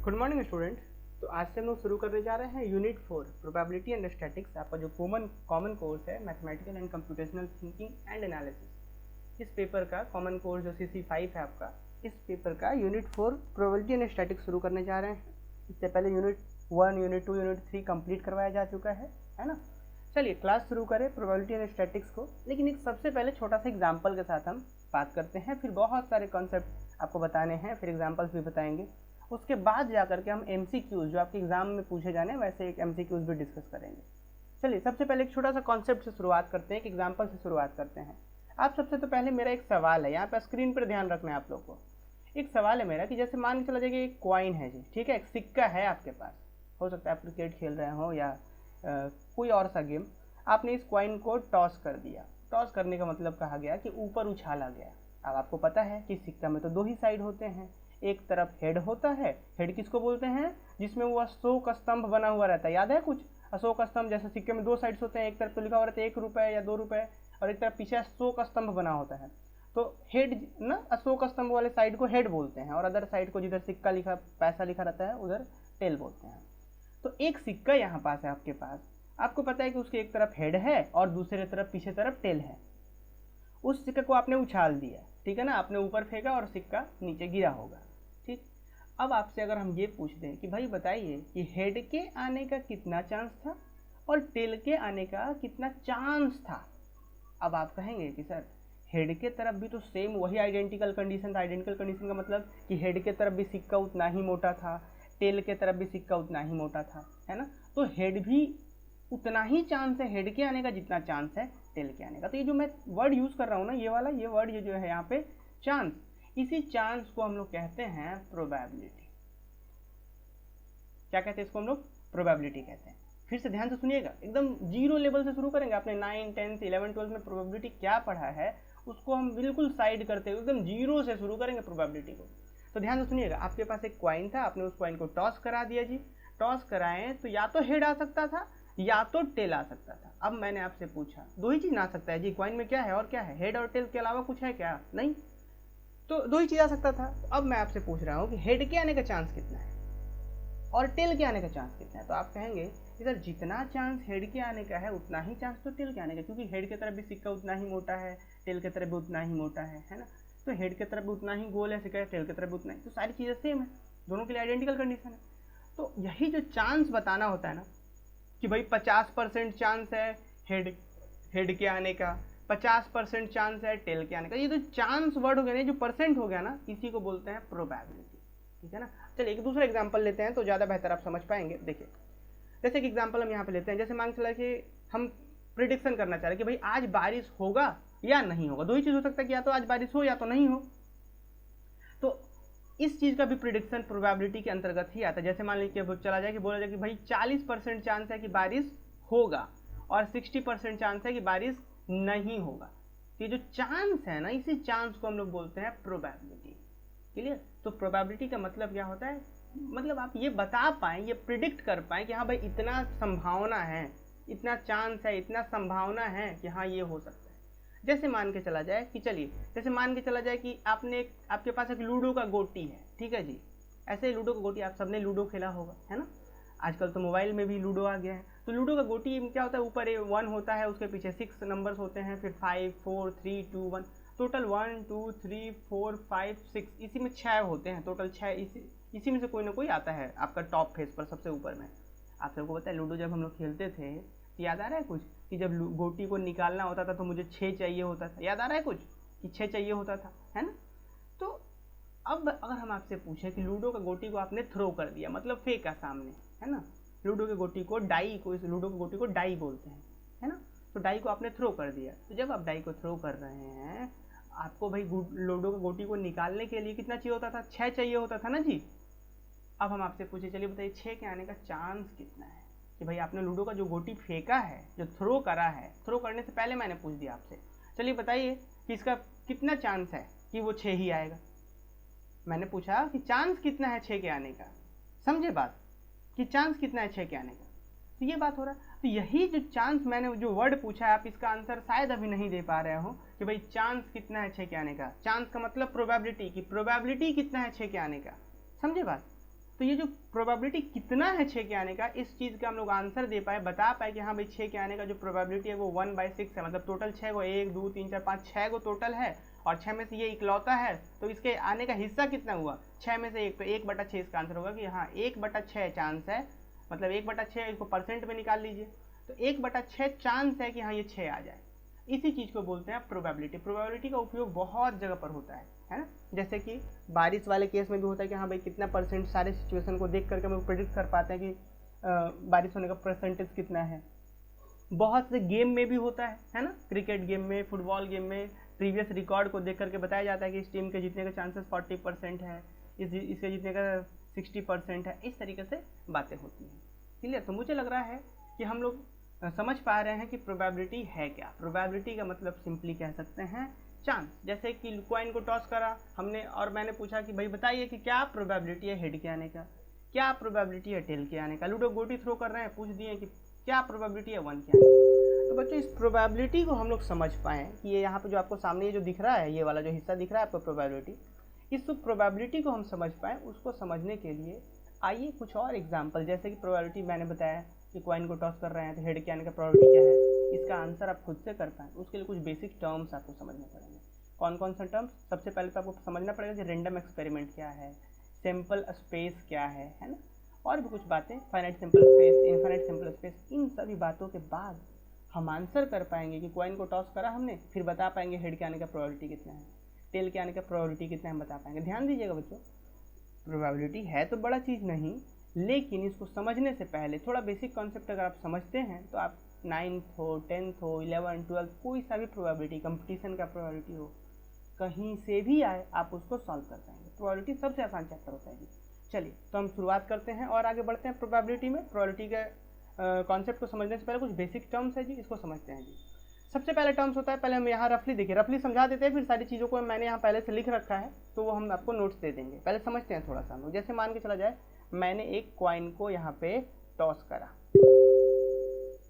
Good morning student. तो आज से हम लोग शुरू करने जा रहे हैं यूनिट 4 प्रोबेबिलिटी एंड स्टैटिक्स। आपका जो कॉमन कोर्स है mathematical and computational thinking and analysis. इस पेपर का कॉमन कोर्स जो CC5 है आपका, इस पेपर का यूनिट 4 प्रोबेबिलिटी एंड स्टैटिक्स शुरू करने जा रहे हैं। इससे पहले यूनिट 1, यूनिट 2, यूनिट 3 कंप्लीट करवाया जा चुका है ना। चलिए क्लास शुरू करें प्रोबेबिलिटी एंड स्टैटिक्स को, लेकिन एक सबसे पहले छोटा सा एग्जाम्पल के साथ हम बात करते हैं। फिर बहुत सारे कॉन्सेप्ट आपको बताने हैं, फिर एग्जाम्पल्स भी बताएंगे। उसके बाद जाकर के हम MCQs जो आपके एग्जाम में पूछे जाने वैसे एक MCQs भी डिस्कस करेंगे। चलिए सबसे पहले एक छोटा सा कॉन्सेप्ट से शुरुआत करते हैं, एक एग्जाम्पल से शुरुआत करते हैं। आप सबसे तो पहले मेरा एक सवाल है, यहाँ पे स्क्रीन पर ध्यान रखना है आप लोग को। एक सवाल है मेरा कि जैसे मान के चला जाएगा एक कॉइन है जी, ठीक है, एक सिक्का है आपके पास। हो सकता है आप क्रिकेट खेल रहे हो या कोई और सा गेम। आपने इस कॉइन को टॉस कर दिया। टॉस करने का मतलब कहा गया कि ऊपर उछाला गया। अब आपको पता है कि सिक्का में तो दो ही साइड होते हैं, एक तरफ हेड होता है। हेड किसको बोलते हैं? जिसमें वो अशोक स्तंभ बना हुआ रहता है, याद है कुछ? अशोक स्तंभ जैसे सिक्के में दो साइड्स होते हैं, एक तरफ तो लिखा हुआ रहता है 1 रुपये या 2 रुपये, और एक तरफ पीछे अशोक स्तंभ बना होता है। तो हेड ना, अशोक स्तंभ वाले साइड को हेड बोलते हैं, और अदर साइड को जिधर सिक्का लिखा, पैसा लिखा रहता है, उधर टेल बोलते हैं। तो एक सिक्का यहाँ पास है आपके पास। आपको पता है कि उसके एक तरफ हेड है और दूसरे तरफ पीछे तरफ टेल है। उस सिक्के को आपने उछाल दिया, ठीक है ना, आपने ऊपर फेंका और सिक्का नीचे गिरा होगा, ठीक। अब आपसे अगर हम ये पूछ दें कि भाई बताइए कि हेड के आने का कितना चांस था और टेल के आने का कितना चांस था। अब आप कहेंगे कि सर हेड के तरफ भी तो सेम वही आइडेंटिकल कंडीशन था। आइडेंटिकल कंडीशन का मतलब कि हेड के तरफ भी सिक्का उतना ही मोटा था, टेल के तरफ भी सिक्का उतना ही मोटा था, है ना। तो हेड भी उतना ही चांस है हेड के आने का जितना चांस है टेल के आने का। तो ये जो मैं वर्ड यूज कर रहा हूँ ना, ये वाला, ये वर्ड ये जो है यहाँ पे चांस, इसी चांस को हम लोग कहते हैं प्रोबेबिलिटी। क्या कहते हैं इसको हम लोग? प्रोबेबिलिटी कहते हैं। फिर से ध्यान से सुनिएगा, एकदम जीरो लेवल से शुरू करेंगे। आपने 9, 10, 11, 12 में प्रोबेबिलिटी क्या पढ़ा है उसको हम बिल्कुल साइड करते हुए एकदम जीरो से शुरू करेंगे प्रोबेबिलिटी को। तो ध्यान से सुनिएगा, आपके पास एक कॉइन था, आपने उस कॉइन को टॉस करा दिया जी। टॉस कराएं तो या तो हेड आ सकता था या तो टेल आ सकता था। अब मैंने आपसे पूछा, दो ही चीज ना आ सकता है जी, कॉइन में क्या है और क्या है? हेड और टेल के अलावा कुछ है क्या? नहीं, तो दो ही चीज आ सकता था। अब मैं आपसे पूछ रहा हूँ कि हेड के आने का चांस कितना है और टेल के आने का चांस कितना है। तो आप कहेंगे कि सर जितना चांस हेड के आने का है उतना ही चांस तो टेल के आने का, क्योंकि हेड की तरफ भी सिक्का उतना ही मोटा है, टेल की तरफ भी उतना ही मोटा है ना। तो हेड की तरफ भी उतना ही गोल है सिक्का, टेल की तरफ भी उतना ही, तो सारी चीज़ें सेम है, दोनों के लिए आइडेंटिकल कंडीशन है। तो यही जो चांस बताना होता है ना कि भाई 50% चांस है हेड के आने का, 50% चांस है टेल के आने का, ये जो चांस वर्ड हो गया ना, जो परसेंट हो गया ना, इसी को बोलते हैं प्रोबेबिलिटी, ठीक है ना। चलिए एक दूसरा एग्जांपल लेते हैं तो ज़्यादा बेहतर आप समझ पाएंगे। देखिए जैसे कि एग्जांपल हम यहाँ पे लेते हैं, जैसे मान के चला कि हम प्रिडिक्शन करना चाह रहे हैं कि भाई आज बारिश होगा या नहीं होगा। दो ही चीज़ हो सकता है कि या तो आज बारिश हो या तो नहीं हो। तो इस चीज़ का भी प्रिडिक्शन प्रोबेबिलिटी के अंतर्गत ही आता है। जैसे मान लीजिए चला जाए कि बोला जाए कि भाई 40% चांस है कि बारिश होगा और 60% चांस है कि बारिश नहीं होगा। तो ये जो चांस है ना, इसी चांस को हम लोग बोलते हैं प्रोबेबिलिटी। क्लियर? तो प्रोबेबिलिटी का मतलब क्या होता है? मतलब आप ये बता पाएँ, ये प्रिडिक्ट कर पाएँ कि हाँ भाई इतना संभावना है, इतना चांस है, इतना संभावना है कि हाँ ये हो सकता है। जैसे मान के चला जाए कि चलिए, जैसे मान के चला जाए कि आपके पास एक लूडो का गोटी है, ठीक है जी। ऐसे ही लूडो का गोटी, आप सबने लूडो खेला होगा, है ना। आजकल तो मोबाइल में भी लूडो आ गया है। तो लूडो का गोटी क्या होता है? ऊपर 1 होता है, उसके पीछे 6 नंबर्स होते हैं, फिर 5, 4, 3, 2, 1, टोटल 1, 2, 3, 4, 5, 6, इसी में 6 होते हैं टोटल। 6 इसी में से कोई ना कोई आता है आपका टॉप फेस पर, सबसे ऊपर में। आप सबको पता है लूडो जब हम लोग खेलते थे, याद आ रहा है कुछ कि जब गोटी को निकालना होता था तो मुझे 6 चाहिए होता था, याद आ रहा है कुछ कि 6 चाहिए होता था, है ना। तो अब अगर हम आपसे पूछे कि लूडो का गोटी को आपने थ्रो कर दिया, मतलब फेंका सामने, है ना। लूडो के गोटी को डाई को, इस लूडो के गोटी को डाई बोलते हैं, है ना। तो डाई को आपने थ्रो कर दिया। तो जब आप डाई को थ्रो कर रहे हैं, आपको भाई लूडो के गोटी को निकालने के लिए कितना चाहिए होता था? 6 चाहिए होता था ना जी। अब हम आपसे पूछे, चलिए बताइए 6 के आने का चांस कितना है कि भाई आपने लूडो का जो गोटी फेंका है, जो थ्रो करा है, थ्रो करने से पहले मैंने पूछ दिया आपसे, चलिए बताइए कि इसका कितना चांस है कि वो 6 ही आएगा। मैंने पूछा कि चांस कितना है 6 के आने का, समझे बात, कि चांस कितना है 6 के आने का। तो ये बात हो रहा है। तो यही जो चांस, मैंने जो वर्ड पूछा है, आप इसका आंसर शायद अभी नहीं दे पा रहे हो कि भाई चांस कितना है 6 के आने का। चांस का मतलब प्रोबेबिलिटी, कि प्रोबेबिलिटी कितना है 6 के आने का, समझे बात। तो ये जो प्रोबेबिलिटी कितना है 6 के आने का, इस चीज़ का हम लोग आंसर दे पाए, बता पाए कि हाँ भाई 6 के आने का जो प्रोबेबिलिटी है वो 1/6 है। मतलब टोटल 6 गो, 1 2 3 4 5 6 गो टोटल है और 6 में से ये इकलौता है, तो इसके आने का हिस्सा कितना हुआ 6 में से 1, तो 1/6 इसका आंसर होगा कि हाँ 1/6 चांस है। मतलब 1/6 इसको परसेंट में निकाल लीजिए, तो 1/6 चांस है कि हाँ ये 6 आ जाए। इसी चीज़ को बोलते हैं प्रोबेबिलिटी। प्रोबेबिलिटी का उपयोग बहुत जगह पर होता है ना। जैसे कि बारिश वाले केस में भी होता है कि हाँ भाई कितना परसेंट, सारे सिचुएशन को देख करके हम लोग प्रेडिक्ट कर पाते हैं कि बारिश होने का परसेंटेज कितना है। बहुत से गेम में भी होता है ना, क्रिकेट गेम में, फुटबॉल गेम में प्रीवियस रिकॉर्ड को देख करके बताया जाता है कि इस टीम के जीतने का चांसेस 40% है, इसके जीतने का 60% है। इस तरीके से बातें होती हैं। क्लियर? तो मुझे लग रहा है कि हम लोग समझ पा रहे हैं कि प्रोबेबिलिटी है क्या। प्रोबेबिलिटी का मतलब सिंपली कह सकते हैं चांस। जैसे कि कॉइन को टॉस करा हमने और मैंने पूछा कि भाई बताइए कि क्या प्रोबेबिलिटी है हेड के आने का, क्या प्रोबेबिलिटी है टेल के आने का। लूडो गोटी थ्रो कर रहे हैं, पूछ दिए कि क्या प्रोबेबिलिटी है 1 के आने का। तो बच्चों इस प्रोबेबिलिटी को हम लोग समझ पाएँ कि ये यहाँ पे जो आपको सामने ये जो दिख रहा है, ये वाला जो हिस्सा दिख रहा है आपको प्रोबेबिलिटी, इस प्रोबेबिलिटी को हम समझ पाएँ, उसको समझने के लिए आइए कुछ और एग्जाम्पल। जैसे कि प्रोबेबिलिटी मैंने बताया कि कॉइन को टॉस कर रहे हैं तो हेड के आने का प्रोबेबिलिटी क्या है, इसका आंसर आप खुद से कर पाएँ उसके लिए कुछ बेसिक टर्म्स आपको समझने पड़ेंगे। कौन कौन सा टर्म्स? सबसे पहले तो आपको समझना पड़ेगा कि रैंडम एक्सपेरिमेंट क्या है, सैम्पल स्पेस क्या है ना, और भी कुछ बातें, finite sample space, infinite sample space. इन सभी बातों के बाद हम आंसर कर पाएंगे कि कॉइन को टॉस करा हमने, फिर बता पाएंगे हेड के आने का प्रोबेबिलिटी कितना है, टेल के आने का प्रोबेबिलिटी कितना है हम बता पाएंगे। ध्यान दीजिएगा बच्चों, प्रोबेबिलिटी है तो बड़ा चीज़ नहीं, लेकिन इसको समझने से पहले थोड़ा बेसिक कॉन्सेप्ट अगर आप समझते हैं तो आप 9th हो, 10th हो, 11th 12th कोई सा भी प्रोबेबिलिटी, कंपटीशन का प्रोबेबिलिटी हो, कहीं से भी आए आप उसको सॉल्व कर पाएंगे। प्रोबेबिलिटी सबसे आसान चैप्टर होता है जी। चलिए तो हम शुरुआत करते हैं और आगे बढ़ते हैं प्रोबेबिलिटी में। प्रोबेबिलिटी के कॉन्सेप्ट को समझने से पहले कुछ बेसिक टर्म्स है जी, इसको समझते हैं जी। सबसे पहले टर्म्स होता है, पहले हम यहाँ रफली देखिए, रफली समझा देते हैं, फिर सारी चीज़ों को मैंने यहाँ पहले से लिख रखा है तो वो हम आपको नोट्स दे देंगे। पहले समझते हैं थोड़ा सा हम लोग। जैसे मान के चला जाए मैंने एक कॉइन को यहाँ पे टॉस करा,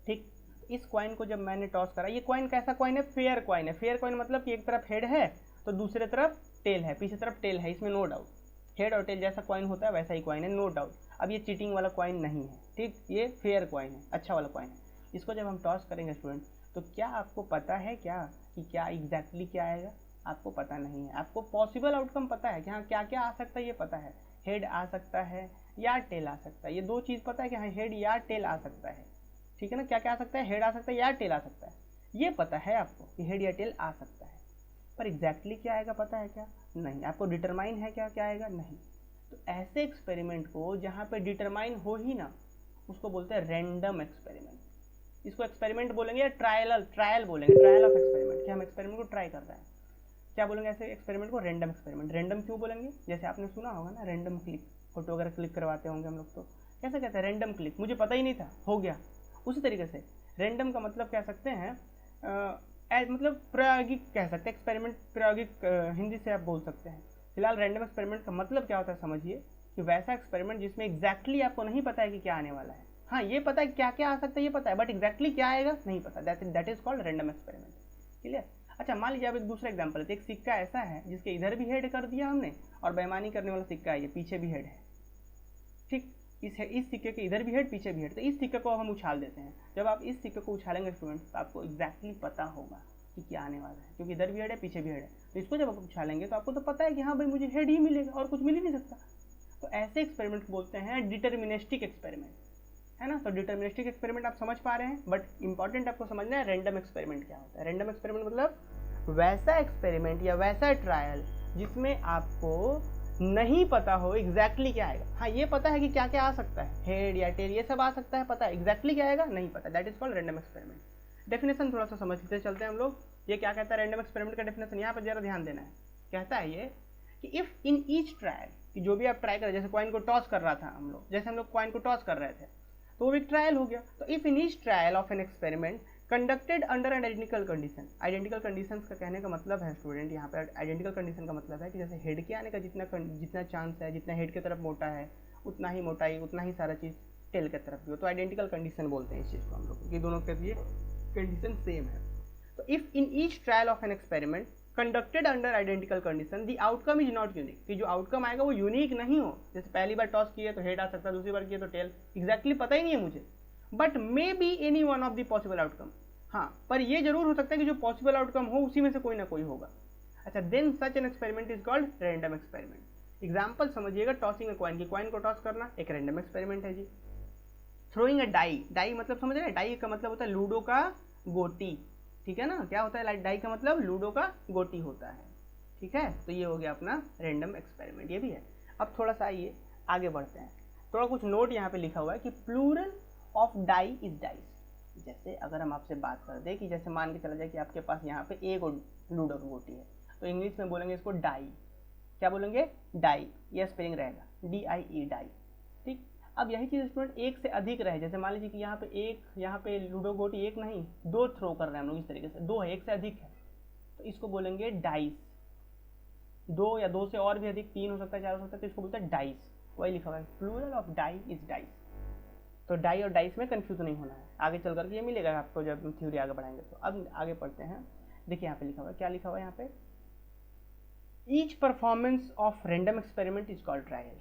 ठीक। इस कॉइन को जब मैंने टॉस करा, ये कॉइन कैसा कॉइन है? फेयर कॉइन है। फेयर कॉइन मतलब कि एक तरफ हेड है तो दूसरे तरफ टेल है, पीछे तरफ टेल है, इसमें नो डाउट। हेड और टेल जैसा कॉइन होता है वैसा ही कॉइन है, नो डाउट। अब ये चीटिंग वाला कॉइन नहीं है, ठीक, ये फेयर कॉइन है, अच्छा वाला कॉइन है। इसको जब हम टॉस करेंगे स्टूडेंट, तो क्या आपको पता है क्या कि क्या एग्जैक्टली क्या आएगा? आपको पता नहीं है। आपको पॉसिबल आउटकम पता है कि हाँ क्या क्या आ सकता है, ये पता है। हेड आ सकता है या टेल आ सकता है, ये दो चीज़ पता है कि हाँ हेड या टेल आ सकता है, ठीक है ना। क्या क्या आ सकता है? हेड आ सकता है या टेल आ सकता है, ये पता है आपको कि हेड या टेल आ सकता है। पर एग्जैक्टली क्या आएगा पता है क्या? नहीं। आपको डिटरमाइन है क्या क्या आएगा? नहीं। तो ऐसे एक्सपेरिमेंट को जहाँ पे डिटरमाइन हो ही ना, उसको बोलते हैं रैंडम एक्सपेरिमेंट। इसको एक्सपेरिमेंट बोलेंगे या ट्रायल बोलेंगे, ट्रायल ऑफ एक्सपेरिमेंट, कि हम एक्सपेरिमेंट को ट्राई कर रहे हैं। क्या बोलेंगे ऐसे एक्सपेरिमेंट को? Random experiment. रैंडम क्यों बोलेंगे? जैसे आपने सुना होगा ना, रैंडम क्लिक, फोटो वगैरह क्लिक करवाते होंगे हम लोग, तो कैसे कहते हैं? रैंडम क्लिक, मुझे पता ही नहीं था, हो गया। उसी तरीके से रैंडम का मतलब कह सकते हैं मतलब प्रायोगिक कह सकते हैं, एक्सपेरिमेंट प्रायोगिक हिंदी से आप बोल सकते हैं। फिलहाल रैंडम एक्सपेरिमेंट का मतलब क्या होता है समझिए, कि वैसा एक्सपेरिमेंट जिसमें एग्जैक्टली आपको नहीं पता है कि क्या आने वाला है। हाँ ये पता है क्या क्या आ सकता है, ये पता है, बट एग्जैक्टली क्या आएगा नहीं पता। That is called random experiment. Clear? अच्छा मान लीजिए अब एक दूसरा एग्जाम्पल है, एक सिक्का ऐसा है जिसके इधर भी हेड कर दिया हमने और बेईमानी करने वाला सिक्का है, ये पीछे भी हेड है, ठीक। इस सिक्के के इधर भी हेड पीछे भी हेड, तो इस सिक्के को हम उछाल देते हैं। जब आप इस सिक्के को उछालेंगे स्टूडेंट, तो आपको एग्जैक्टली पता होगा कि क्या आने वाला है, क्योंकि इधर भी हेड है पीछे भी हेड है। तो इसको जब आप उछालेंगे तो आपको तो पता है कि हाँ भाई मुझे हेड ही मिलेगा और कुछ मिल ही नहीं सकता। तो ऐसे एक्सपेरिमेंट बोलते हैं डिटर्मिनिस्टिक एक्सपेरिमेंट, है ना। तो डिटर्मिनिस्टिक एक्सपेरिमेंट आप समझ पा रहे हैं, बट इंपॉर्टेंट आपको समझना है रैंडम एक्सपेरिमेंट क्या होता है। रैंडम एक्सपेरिमेंट मतलब वैसा एक्सपेरिमेंट या वैसा ट्रायल जिसमें आपको नहीं पता हो एग्जैक्टली क्या आएगा। हाँ ये पता है कि क्या क्या आ सकता है, हेड या टेल ये सब आ सकता है, पता है, एग्जैक्टली क्या आएगा नहीं पता। That is called random experiment. Definition थोड़ा सा समझते चलते हैं हम लोग। ये क्या कहता है रैंडम एक्सपेरिमेंट का डेफिनेशन, यहाँ पर जरा ध्यान देना है। कहता है ये कि इफ इन ईच ट्रायल, कि जो भी आप ट्राई कर, जैसे कॉइन को टॉस कर रहा था हम लोग, जैसे हम लोग कॉइन को टॉस कर रहे थे तो वो एक ट्रायल हो गया। तो if in each trial of an experiment conducted under identical condition. Identical conditions का कहने का मतलब है स्टूडेंट, यहाँ पे आइडेंटिकल कंडीशन का मतलब है कि जैसे हेड के आने का जितना चांस है, जितना हेड की तरफ मोटा है उतना ही मोटाई, उतना ही सारा चीज़ टेल की तरफ भी हो, तो आइडेंटिकल कंडीशन बोलते हैं इस चीज़ को हम लोग, कि दोनों के लिए कंडीशन सेम है। तो if in each trial of an experiment conducted under identical condition the outcome is not unique, कि जो आउटकम आएगा वो यूनिक नहीं हो, जैसे पहली बार टॉस किए तो हेड आ सकता है, दूसरी बार किए तो टेल, एग्जैक्टली पता ही नहीं है मुझे, but may be any one of the possible outcome. हाँ, पर ये जरूर हो सकता है कि जो पॉसिबल आउटकम हो उसी में से कोई ना कोई होगा। अच्छा, then such an experiment is called random experiment. Example समझिएगा, टॉसिंग अ कॉइन, की कॉइन को टॉस करना एक रैंडम एक्सपेरिमेंट है जी। थ्रोइंग अ डाई, डाई मतलब समझ रहे हैं, डाई का मतलब होता है लूडो का गोटी, ठीक है ना, क्या होता है डाई का मतलब लूडो का गोटी होता है, ठीक है। तो ये हो गया अपना रैंडम एक्सपेरिमेंट, ये भी है। अब थोड़ा सा आइए आगे बढ़ते हैं, थोड़ा कुछ नोट यहाँ पे लिखा हुआ है कि plural of die is dice. जैसे अगर हम आपसे बात कर दें कि जैसे मान के चला जाए कि आपके पास यहाँ पे एक लूडो की गोटी है, तो इंग्लिश में बोलेंगे इसको डाई, क्या बोलेंगे, डाई, ये स्पेलिंग रहेगा DIE, डाई, ठीक। अब यही चीज़ स्टूडेंट एक से अधिक रहे, जैसे मान लीजिए कि यहाँ पे लूडो गोटी एक नहीं दो थ्रो कर रहे हैं हम लोग, इस तरीके से दो है, एक से अधिक है, तो इसको बोलेंगे डाइस। दो या दो से और भी अधिक, तीन हो सकता है, चार हो सकता है, तो इसको बोलते हैं डाइस। वही लिखा हुआ है, plural of die is dice. तो डाई और डाइस में कंफ्यूज नहीं होना है, आगे चल करके ये मिलेगा आपको जब थ्योरी आगे बढ़ाएंगे। तो अब आगे पढ़ते हैं, देखिए यहाँ पे लिखा हुआ है, क्या लिखा हुआ है यहाँ पे, each performance of random experiment is called trial.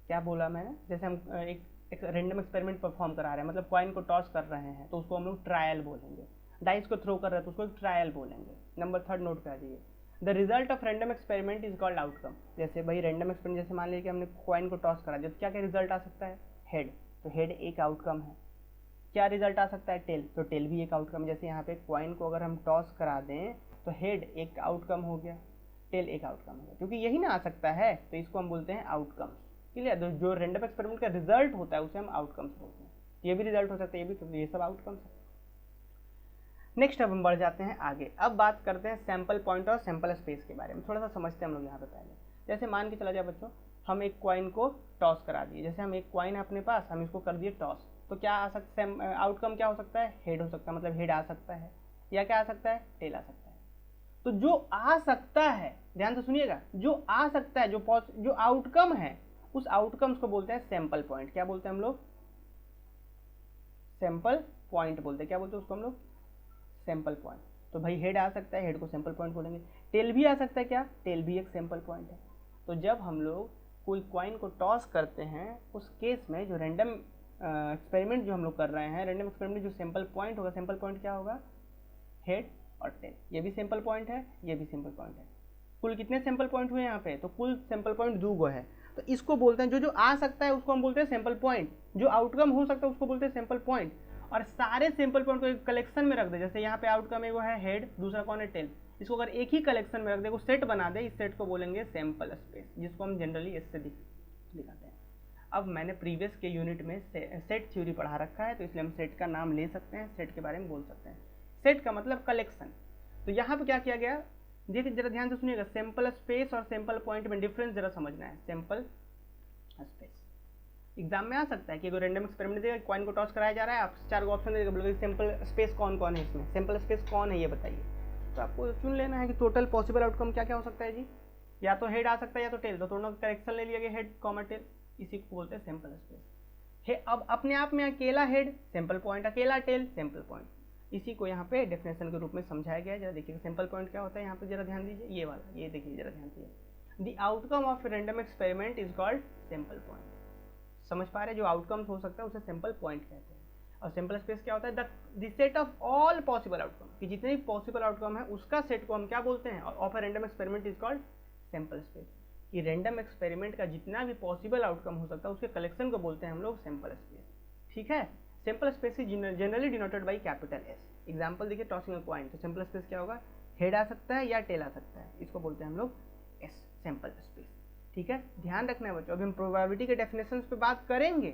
क्या बोला मैंने, जैसे हम एक रैंडम एक्सपेरिमेंट परफॉर्म करा रहे हैं, मतलब कॉइन को टॉस कर रहे हैं, तो उसको हम लोग ट्रायल बोलेंगे। डाइस को थ्रो कर रहे हैं तो उसको ट्रायल बोलेंगे। नंबर 3 नोट कर दीजिए, the result of random experiment is called outcome. जैसे भाई रैंडम एक्सपेरिमेंट, जैसे मान लीजिए कि हमने कॉइन को टॉस करा दिया, तो क्या क्या रिजल्ट आ सकता है, हेड, तो हेड एक आउटकम है। क्या रिजल्ट आ सकता है, टेल, तो टेल भी एक आउटकम। जैसे यहाँ पे कॉइन को अगर हम टॉस करा दें तो हेड एक आउटकम हो गया, टेल एक आउटकम हो गया, क्योंकि यही ना आ सकता है, तो इसको हम बोलते हैं आउटकम्स। क्लियर, जो रैंडम एक्सपेरिमेंट का रिजल्ट होता है उसे हम आउटकम्स बोलते हैं। ये भी रिजल्ट हो सकता है, ये भी, तो ये सब आउटकम्स है। नेक्स्ट अब हम बढ़ जाते हैं आगे, अब बात करते हैं सैंपल पॉइंट और सैंपल स्पेस के बारे में, थोड़ा सा समझते हैं हम लोग यहाँ पे पहले। जैसे मान के चला जाए बच्चों, हम एक कॉइन को टॉस करा दिए, जैसे हम एक कॉइन है अपने पास, हम इसको कर दिए टॉस, तो क्या आ सकता है, आउटकम क्या हो सकता है, हेड हो सकता है, मतलब हेड आ सकता है, या क्या आ सकता है, टेल आ सकता है। तो जो आ सकता है, ध्यान से सुनिएगा, जो आ सकता है, जो आउटकम है, उस आउटकम्स को बोलते हैं सैंपल पॉइंट। क्या बोलते हैं हम लोग, सैंपल पॉइंट बोलते हैं। क्या बोलते हैं उसको हम लोग, सैंपल पॉइंट। तो भाई हेड आ सकता है, हेड को सैंपल पॉइंट बोलेंगे। टेल भी आ सकता है, क्या, टेल भी एक सैंपल पॉइंट है। तो जब हम लोग कोई कॉइन को टॉस करते हैं, उस केस में जो रैंडम एक्सपेरिमेंट जो हम लोग कर रहे हैं, रैंडम एक्सपेरिमेंट जो सैंपल पॉइंट होगा, सैंपल पॉइंट क्या होगा, हेड और टेल। ये भी सैंपल पॉइंट है, ये भी सैंपल पॉइंट है। कुल कितने सैंपल पॉइंट हुए यहाँ पे, तो कुल सैंपल पॉइंट 2 गो है। तो इसको बोलते हैं, जो आ सकता है उसको हम बोलते हैं सैंपल पॉइंट, जो आउटकम हो सकता है उसको बोलते हैं सैंपल पॉइंट। और सारे सैंपल पॉइंट को एक कलेक्शन में रख दे, जैसे यहाँ पे आउटकम एगो है हेड, दूसरा कौन है, टेल, इसको अगर एक ही कलेक्शन में रख दे, सेट बना दे, इस सेट को बोलेंगे सैंपल स्पेस, जिसको हम जनरली इससे दिखाते हैं। अब मैंने प्रीवियस के यूनिट में सेट थ्योरी पढ़ा रखा है, तो इसलिए हम सेट का नाम ले सकते हैं, सेट के बारे में बोल सकते हैं। सेट का मतलब कलेक्शन। तो यहाँ पे क्या किया गया, देखिए जरा ध्यान से सुनिएगा, सैंपल स्पेस और सैंपल पॉइंट में डिफरेंस जरा समझना है। सैंपल स्पेस एग्जाम में आ सकता है कि अगर रैंडम एक्सपेरिमेंट देगा, कॉइन को टॉस कराया जा रहा है, आप 4 ऑप्शन देगा, बोलोगे सैंपल स्पेस कौन कौन है इसमें, सैंपल स्पेस कौन है ये बताइए। तो आपको चुन लेना है कि टोटल पॉसिबल आउटकम क्या क्या हो सकता है जी, या तो हेड आ सकता है या तो टेल, तो दोनों करेक्शन ले लिया गया, हेड कॉमा टेल, इसी को बोलते हैं सैंपल स्पेस। अब अपने आप में अकेला हेड सैंपल पॉइंट, अकेला टेल सैंपल पॉइंट, इसी को यहाँ पे डेफिनेशन के रूप में समझाया गया है। जरा देखिए सैंपल पॉइंट क्या होता है, यहाँ पे जरा ध्यान दीजिए, ये वाला, ये देखिए जरा ध्यान दीजिए, the outcome of random experiment is called sample point. समझ पा रहे हैं, जो आउटकम्स हो सकता है उसे सैंपल पॉइंट कहते हैं। और सैंपल स्पेस क्या होता है, the set of all possible outcome, कि जितने भी पॉसिबल आउटकम है उसका सेट को हम क्या बोलते हैं, of a random experiment is called sample space. कि रैंडम एक्सपेरिमेंट का जितना भी पॉसिबल आउटकम हो सकता है उसके कलेक्शन को बोलते हैं हम लोग सैंपल स्पेस, ठीक है। Sample space is generally denoted by capital S. Example देखिए, टॉसिंग अ कॉइन, तो सैंपल स्पेस क्या होगा, हेड आ सकता है या टेल आ सकता है, इसको बोलते हैं हम लोग एस, सैंपल स्पेस, ठीक है। ध्यान रखना है बच्चों, अभी हम प्रोबेबिलिटी के डेफिनेशन पे बात करेंगे,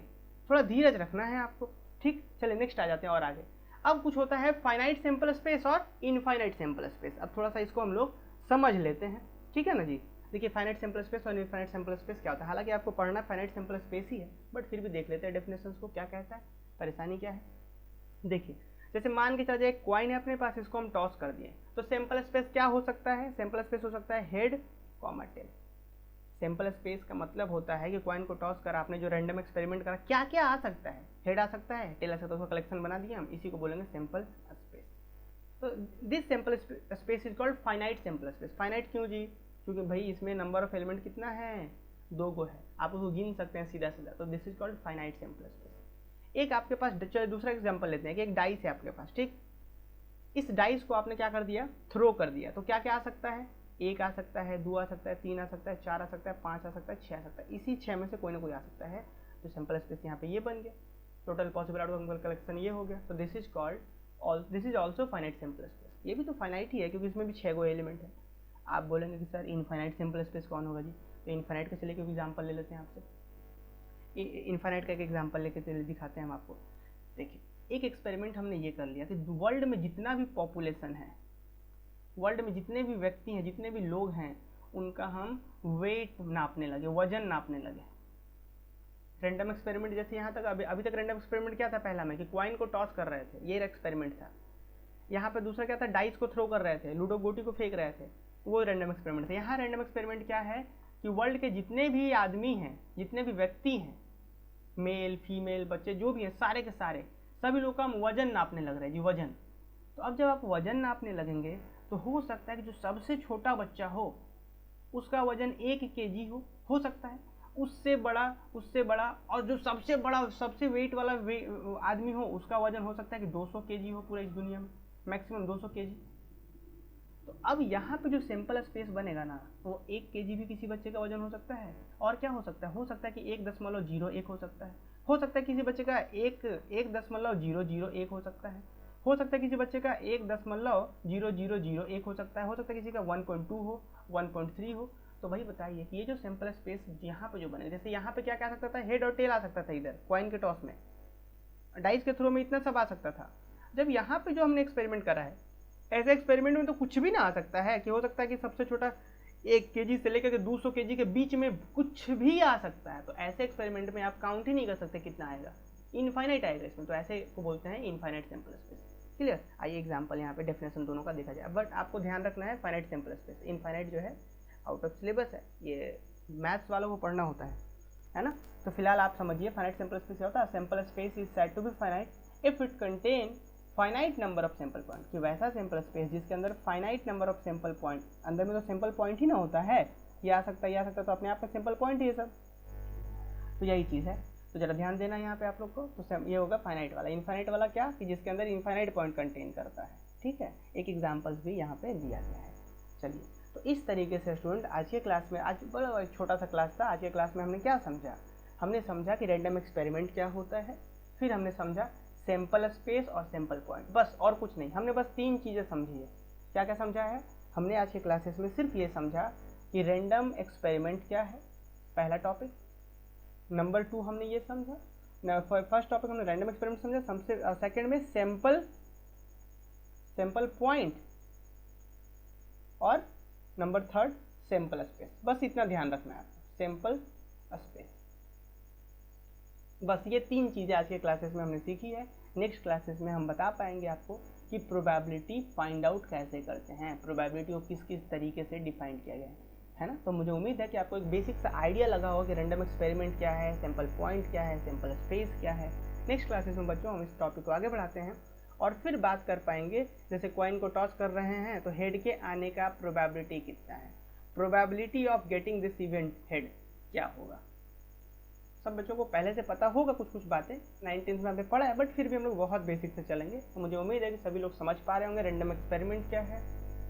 थोड़ा धीरज रखना है आपको, ठीक। चलिए नेक्स्ट आ जाते हैं और आगे। अब कुछ होता है फाइनाइट सैंपल स्पेस और इनफाइनाइट सैंपल स्पेस। अब थोड़ा सा इसको हम लोग समझ लेते हैं, ठीक है ना जी। देखिए फाइनाइट सैंपल स्पेस और इनफाइनाइट सैंपल स्पेस क्या होता है, हालांकि आपको पढ़ना फाइनाइट सैंपल स्पेस ही है, बट फिर भी देख लेते हैं डेफिनेशन को क्या कहता है, परेशानी क्या है। देखिए जैसे मान के चला जाए एक कॉइन है अपने पास, इसको हम टॉस कर दिए, तो सैंपल स्पेस क्या हो सकता है, सैंपल स्पेस हो सकता है head comma tail. Sample space का मतलब होता है कि कॉइन को टॉस करा आपने, जो रैंडम एक्सपेरिमेंट करा, क्या क्या आ सकता है, हेड आ सकता है, टेल आ सकता है, उसका कलेक्शन बना दिया हम, इसी को बोलेंगे सैंपल स्पेस, तो this sample space is called finite sample space. Finite क्यों जी? क्योंकि भाई इसमें नंबर ऑफ एलिमेंट कितना है, 2 गो है, आप उसको गिन सकते हैं सीधा सीधा, तो this is called finite sample space. एक आपके पास, चलो दूसरा एग्जांपल लेते हैं कि एक डाइस है आपके पास, ठीक, इस डाइस को आपने क्या कर दिया, थ्रो कर दिया, तो क्या क्या आ सकता है, 1 आ सकता है, 2 आ सकता है, 3 आ सकता है, 4 आ सकता है, 5 आ सकता है, 6 आ सकता है, इसी 6 में से कोई ना कोई आ सकता है, तो सैम्पल स्पेस यहाँ पे ये बन गया, टोटल पॉसिबल आउटकम कलेक्शन ये हो गया, तो this is called this is also finite sample space. ये भी तो फाइनाइट ही है क्योंकि इसमें भी 6 गो एलिमेंट है। आप बोलेंगे कि सर इनफाइनाइट सैम्पल स्पेस कौन होगा जी, तो इनफाइनाइट का चलिए क्योंकि एग्जाम्पल ले लेते हैं आपसे, इनफाइनाइट का एक एग्जाम्पल लेके चलिए दिखाते हैं हम आपको। देखिए एक एक्सपेरिमेंट हमने ये कर लिया कि वर्ल्ड में जितना भी पॉपुलेशन है, वर्ल्ड में जितने भी व्यक्ति हैं, जितने भी लोग हैं, उनका हम वेट नापने लगे, वजन नापने लगे। रैंडम एक्सपेरिमेंट जैसे यहाँ तक अभी तक रैंडम एक्सपेरिमेंट क्या था पहला में कि कॉइन को टॉस कर रहे थे, ये एक्सपेरिमेंट था। यहाँ पे दूसरा क्या था, डाइस को थ्रो कर रहे थे, लूडो गोटी को फेंक रहे थे, वो रैंडम एक्सपेरिमेंट था। यहाँ रैंडम एक्सपेरिमेंट क्या है कि वर्ल्ड के जितने भी आदमी हैं, जितने भी व्यक्ति हैं, मेल फीमेल बच्चे जो भी हैं, सारे के सारे सभी लोग का हम वजन नापने लग रहे हैं जी, वजन। तो अब जब आप वजन नापने लगेंगे तो हो सकता है कि जो सबसे छोटा बच्चा हो उसका वजन 1 kg हो सकता है, उससे बड़ा, और जो सबसे बड़ा सबसे वेट वाला आदमी हो उसका वजन हो सकता है कि 200 kg हो, पूरे इस दुनिया में मैक्सिमम 200 kg। तो अब यहाँ पे जो सैंपल स्पेस बनेगा ना, वो 1 kg भी किसी बच्चे का वजन हो सकता है, और क्या हो सकता है, हो सकता है कि 1.01 हो सकता है, हो सकता है किसी बच्चे का 1.001 हो सकता है, हो सकता है किसी बच्चे का 1.0001 हो सकता है, हो सकता है किसी का 1.2 हो, 1.3 हो। तो भाई बताइए कि ये जो सैंपल स्पेस यहाँ पे जो बने, जैसे यहाँ पे क्या क्या आ सकता था, हेड और टेल आ सकता था, इधर कॉइन के टॉस में, डाइस के थ्रो में इतना सब आ सकता था। जब यहाँ पे जो हमने एक्सपेरिमेंट करा है, ऐसे एक्सपेरिमेंट में तो कुछ भी ना आ सकता है, कि हो सकता है कि सबसे छोटा 1 kg से लेकर के 200 kg के बीच में कुछ भी आ सकता है। तो ऐसे एक्सपेरिमेंट में आप काउंट ही नहीं कर सकते कितना आएगा, इनफाइनाइट आएगा इसमें, तो ऐसे को बोलते हैं इनफाइनाइट सैंपल स्पेस। क्लियर? आइए एग्जांपल यहाँ पे डेफिनेशन दोनों का देखा जाए, बट आपको ध्यान रखना है फाइनाइट सैंपल स्पेस, इनफाइनाइट जो है आउट ऑफ सिलेबस है, ये मैथ्स वालों को पढ़ना होता है ना। तो फिलहाल आप समझिए फाइनाइट सैंपल स्पेस क्या होता है। Sample space is said to be finite if it contain finite number of sample point, कि वैसा सैंपल स्पेस जिसके अंदर finite number of sample point, अंदर में तो सैंपल पॉइंट ही ना होता है, ये आ सकता है, ये आ सकता है, तो अपने आप में सैंपल पॉइंट ही है सब, तो यही चीज़ है। तो जरा ध्यान देना यहाँ पे आप लोग को, तो ये होगा फाइनाइट वाला। इनफाइनाइट वाला क्या, कि जिसके अंदर इनफाइनाइट पॉइंट कंटेन करता है, ठीक है। एक एग्जाम्पल्स भी यहाँ पे दिया गया है। चलिए, तो इस तरीके से स्टूडेंट आज के क्लास में, आज बड़ा छोटा सा क्लास था, आज के क्लास में हमने क्या समझा, हमने समझा कि रैंडम एक्सपेरिमेंट क्या होता है, फिर हमने समझा सैंपल स्पेस और सैंपल पॉइंट, बस और कुछ नहीं, हमने बस 3 चीज़ें समझी है। क्या क्या समझा है हमने आज के क्लासेस में? सिर्फ ये समझा कि रैंडम एक्सपेरिमेंट क्या है, पहला टॉपिक। नंबर 2 हमने ये समझा, फर्स्ट टॉपिक हमने रैंडम एक्सपेरिमेंट समझा, सबसे सेकंड में सैंपल पॉइंट, और नंबर 3 सैंपल स्पेस। बस इतना ध्यान रखना है आपको, सैंपल स्पेस, बस ये 3 चीज़ें आज के क्लासेस में हमने सीखी है। नेक्स्ट क्लासेस में हम बता पाएंगे आपको कि प्रोबेबिलिटी फाइंड आउट कैसे करते हैं, प्रोबेबिलिटी को किस किस तरीके से डिफाइन किया गया है ना। तो मुझे उम्मीद है कि आपको एक बेसिक सा आइडिया लगा होगा कि रैंडम एक्सपेरिमेंट क्या है, सैंपल पॉइंट क्या है, सैंपल स्पेस क्या है। नेक्स्ट क्लासेस में बच्चों हम इस टॉपिक को आगे बढ़ाते हैं और फिर बात कर पाएंगे, जैसे कॉइन को टॉस कर रहे हैं तो हेड के आने का प्रोबेबिलिटी कितना है, probability of getting this event head क्या होगा। सब बच्चों को पहले से पता होगा कुछ कुछ बातें, 9th में हमने पढ़ा है, बट फिर भी हम लोग बहुत बेसिक से चलेंगे। तो मुझे उम्मीद है कि सभी लोग समझ पा रहे होंगे रैंडम एक्सपेरिमेंट क्या है,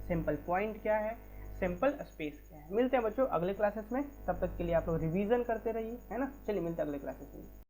सैंपल पॉइंट क्या है, सैंपल स्पेस क्या है। मिलते हैं बच्चों अगले क्लासेस में, तब तक के लिए आप लोग रिवीजन करते रहिए, है ना। चलिए मिलते हैं अगले क्लासेस में।